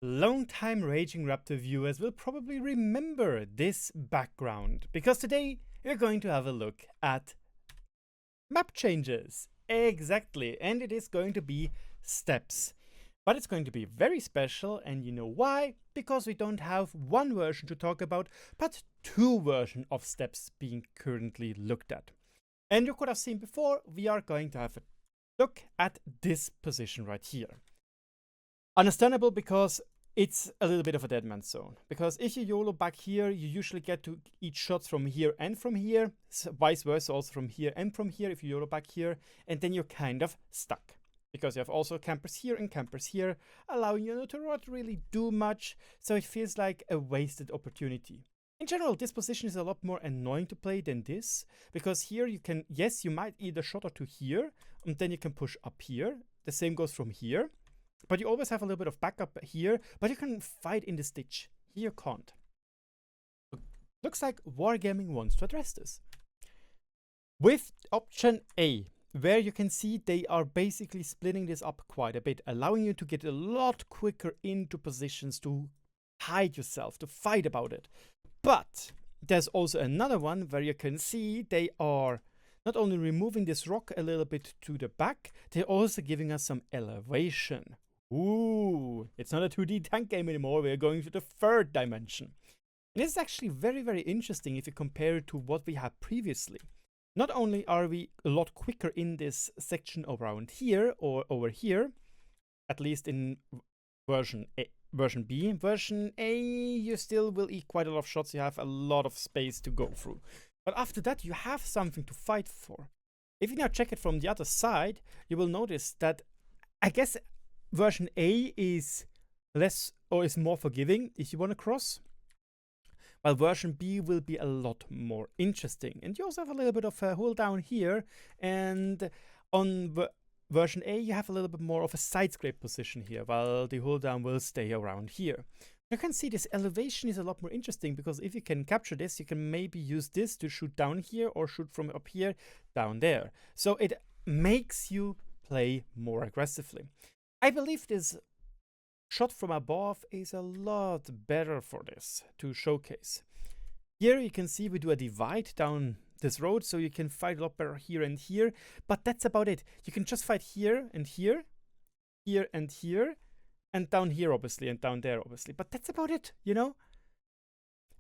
Long-time RagingRaptor viewers will probably remember this background, because today we're going to have a look at map changes. Exactly, and it is going to be steps. But it's going to be very special, and you know why? Because we don't have one version to talk about, but two versions of steps being currently looked at. And you could have seen before, we are going to have a look at this position right here. Understandable, because it's a little bit of a dead man's zone. Because if you YOLO back here, you usually get to eat shots from here and from here, so vice versa also from here and from here if you YOLO back here, and then you're kind of stuck. Because you have also campers here and campers here, allowing you to not really do much, so it feels like a wasted opportunity. In general, this position is a lot more annoying to play than this, because here you can, yes, you might eat a shot or two here, and then you can push up here. The same goes from here. But you always have a little bit of backup here, but you can fight in this ditch. Here you can't. Looks like Wargaming wants to address this. With option A, where you can see they are basically splitting this up quite a bit, allowing you to get a lot quicker into positions to hide yourself, to fight about it. But there's also another one where you can see they are not only removing this rock a little bit to the back, they're also giving us some elevation. Ooh, it's not a 2D tank game anymore, we're going to the third dimension. And this is actually very, very interesting if you compare it to what we had previously. Not only are we a lot quicker in this section around here or over here, at least in version B. Version A, you still will eat quite a lot of shots, you have a lot of space to go through. But after that, you have something to fight for. If you now check it from the other side, you will notice that, I guess, version A is less or is more forgiving if you want to cross, while version B will be a lot more interesting. And you also have a little bit of a hold down here, and on version A you have a little bit more of a side scrape position here, while the hold down will stay around here. You can see this elevation is a lot more interesting, because if you can capture this, you can maybe use this to shoot down here or shoot from up here down there. So it makes you play more aggressively. I believe this shot from above is a lot better for this to showcase. Here you can see we do a divide down this road, so you can fight a lot better here and here, but that's about it. You can just fight here and here, here and here, and down here obviously, and down there obviously, but that's about it, you know?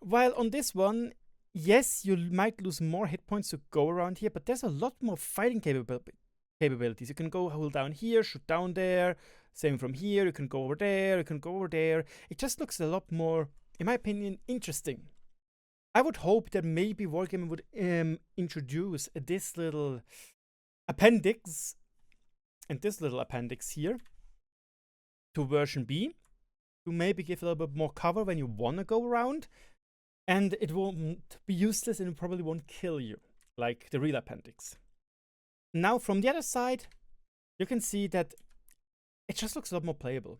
While on this one, yes, you might lose more hit points to go around here, but there's a lot more fighting capabilities. You can go hold down here, shoot down there, same from here, you can go over there, you can go over there. It just looks a lot more, in my opinion, interesting. I would hope that maybe Wargaming would introduce this little appendix and this little appendix here to version B to maybe give a little bit more cover when you want to go around, and it won't be useless and it probably won't kill you like the real appendix. Now from the other side, you can see that it just looks a lot more playable.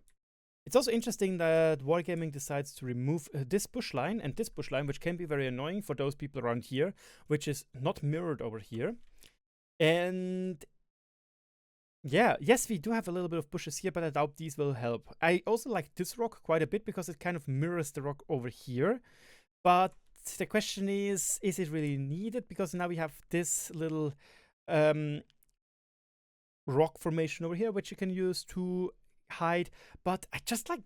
It's also interesting that Wargaming decides to remove this bush line and this bush line, which can be very annoying for those people around here, which is not mirrored over here. And yeah, yes, we do have a little bit of bushes here, but I doubt these will help. I also like this rock quite a bit because it kind of mirrors the rock over here. But the question is it really needed? Because now we have this little rock formation over here, which you can use to hide. But I just like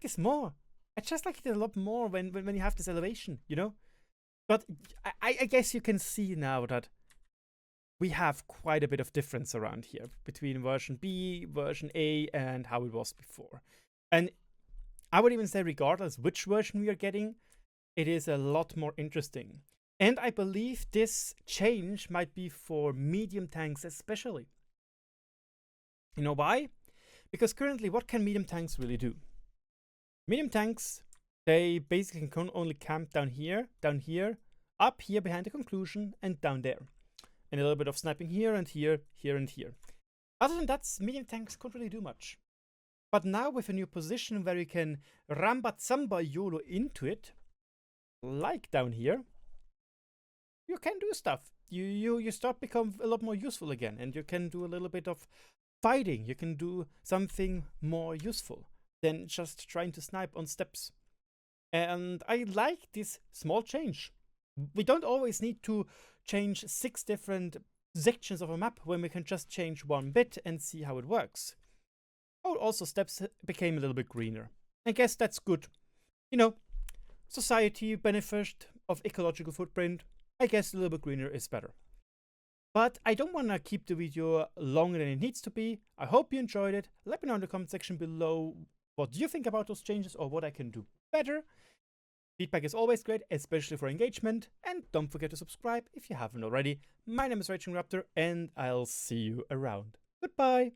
this more. I just like it a lot more when you have this elevation, you know. But I guess you can see now that we have quite a bit of difference around here between version B, version A, and how it was before. And I would even say, regardless which version we are getting, it is a lot more interesting. And I believe this change might be for medium tanks especially. You know why? Because currently, what can medium tanks really do? Medium tanks, they basically can only camp down here, up here behind the conclusion, and down there. And a little bit of sniping here and here, here and here. Other than that, medium tanks can't really do much. But now with a new position where you can Ramba-Zamba YOLO into it, like down here, you can do stuff. You start become a lot more useful again, and you can do a little bit of fighting. You can do something more useful. than just trying to snipe on steps. And I like this small change. We don't always need to change 6 different sections of a map when we can just change one bit and see how it works. Oh, also steps became a little bit greener. I guess that's good. You know, society benefit of ecological footprint. I guess a little bit greener is better. But I don't want to keep the video longer than it needs to be. I hope you enjoyed it. Let me know in the comment section below what you think about those changes or what I can do better. Feedback is always great, especially for engagement. And don't forget to subscribe if you haven't already. My name is RagingRaptor, and I'll see you around. Goodbye!